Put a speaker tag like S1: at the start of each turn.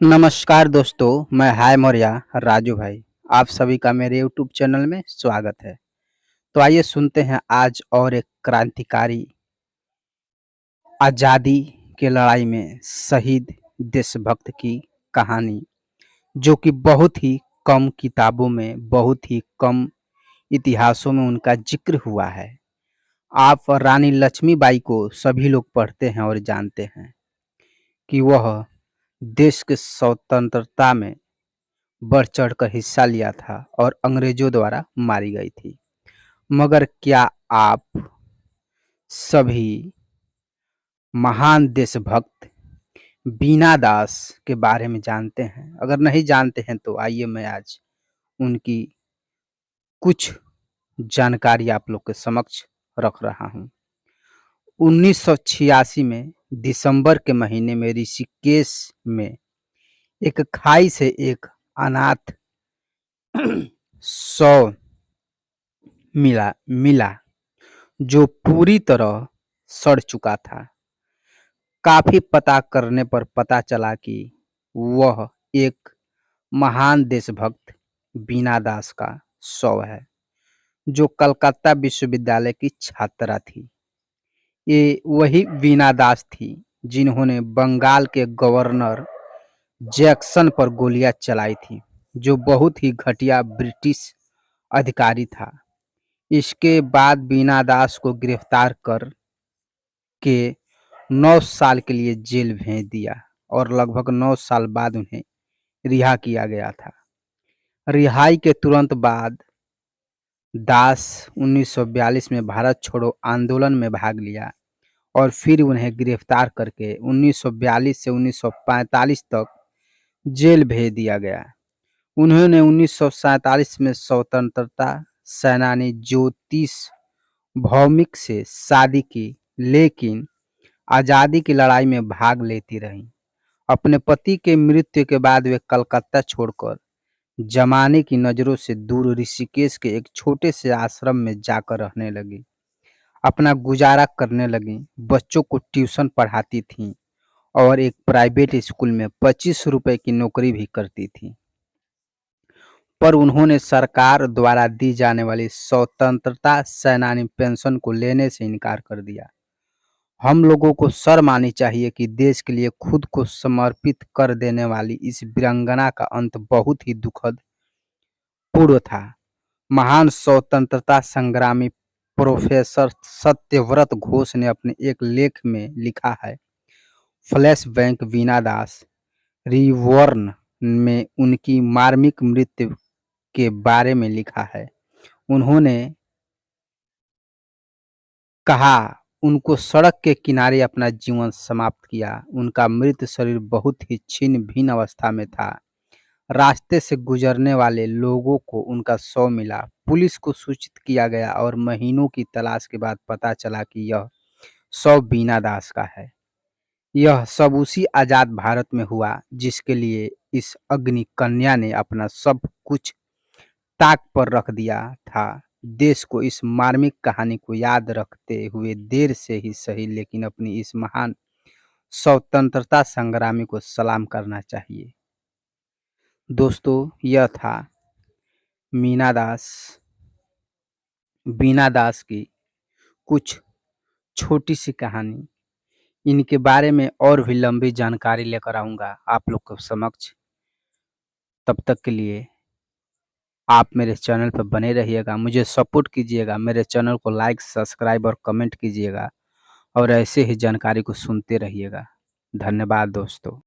S1: नमस्कार दोस्तों, मैं हाय मौर्या राजू भाई। आप सभी का मेरे यूट्यूब चैनल में स्वागत है। तो आइए सुनते हैं आज और एक क्रांतिकारी आज़ादी के लड़ाई में शहीद देशभक्त की कहानी, जो कि बहुत ही कम किताबों में, बहुत ही कम इतिहासों में उनका जिक्र हुआ है। आप रानी लक्ष्मीबाई को सभी लोग पढ़ते हैं और जानते हैं कि वह देश के स्वतंत्रता में बढ़ चढ़कर हिस्सा लिया था और अंग्रेजों द्वारा मारी गई थी। मगर क्या आप सभी महान देशभक्त बीना दास के बारे में जानते हैं? अगर नहीं जानते हैं तो आइए मैं आज उनकी कुछ जानकारी आप लोग के समक्ष रख रहा हूँ। 1986 में दिसंबर के महीने में ऋषिकेश में एक खाई से एक अनाथ शव मिला मिला जो पूरी तरह सड़ चुका था। काफी पता करने पर पता चला कि वह एक महान देशभक्त बीना दास का शव है, जो कलकत्ता विश्वविद्यालय की छात्रा थी। ये वही बीना दास थी जिन्होंने बंगाल के गवर्नर जैक्सन पर गोलियां चलाई थी, जो बहुत ही घटिया ब्रिटिश अधिकारी था। इसके बाद बीना दास को गिरफ्तार कर के 9 साल के लिए जेल भेज दिया और लगभग 9 साल बाद उन्हें रिहा किया गया था। रिहाई के तुरंत बाद दास 1942 में भारत छोड़ो आंदोलन में भाग लिया और फिर उन्हें गिरफ्तार करके 1942 से 1945 तक जेल भेज दिया गया। उन्होंने 1947 में स्वतंत्रता सेनानी ज्योतिष भौमिक से शादी की, लेकिन आज़ादी की लड़ाई में भाग लेती रहीं। अपने पति के मृत्यु के बाद वे कलकत्ता छोड़कर जमाने की नज़रों से दूर ऋषिकेश के एक छोटे से आश्रम में जाकर रहने लगी। अपना गुजारा करने लगी, बच्चों को ट्यूशन पढ़ाती थीं और एक प्राइवेट स्कूल में 25 रुपए की नौकरी भी करती थीं। पर उन्होंने सरकार द्वारा दी जाने वाली स्वतंत्रता सेनानी पेंशन को लेने से इनकार कर दिया। हम लोगों को शर्म आनी चाहिए कि देश के लिए खुद को समर्पित कर देने वाली इस वीरांगना का अंत बहुत ही दुखद पूर्व था। महान स्वतंत्रता संग्रामी प्रोफेसर सत्यव्रत घोष ने अपने एक लेख में लिखा है, फ्लैशबैक बीना दास रिवॉर्न में उनकी मार्मिक मृत्यु के बारे में लिखा है। उन्होंने कहा, उनको सड़क के किनारे अपना जीवन समाप्त किया। उनका मृत शरीर बहुत ही छिन्न भिन्न अवस्था में था। रास्ते से गुजरने वाले लोगों को उनका शव मिला। पुलिस को सूचित किया गया और महीनों की तलाश के बाद पता चला कि यह शव बीना दास का है। यह सब उसी आजाद भारत में हुआ जिसके लिए इस अग्नि कन्या ने अपना सब कुछ ताक पर रख दिया था। देश को इस मार्मिक कहानी को याद रखते हुए देर से ही सही, लेकिन अपनी इस महान स्वतंत्रता संग्रामी को सलाम करना चाहिए। दोस्तों, यह था बीना दास की कुछ छोटी सी कहानी। इनके बारे में और भी लंबी जानकारी लेकर आऊँगा आप लोग के समक्ष। तब तक के लिए आप मेरे चैनल पर बने रहिएगा, मुझे सपोर्ट कीजिएगा, मेरे चैनल को लाइक, सब्सक्राइब और कमेंट कीजिएगा और ऐसे ही जानकारी को सुनते रहिएगा। धन्यवाद दोस्तों।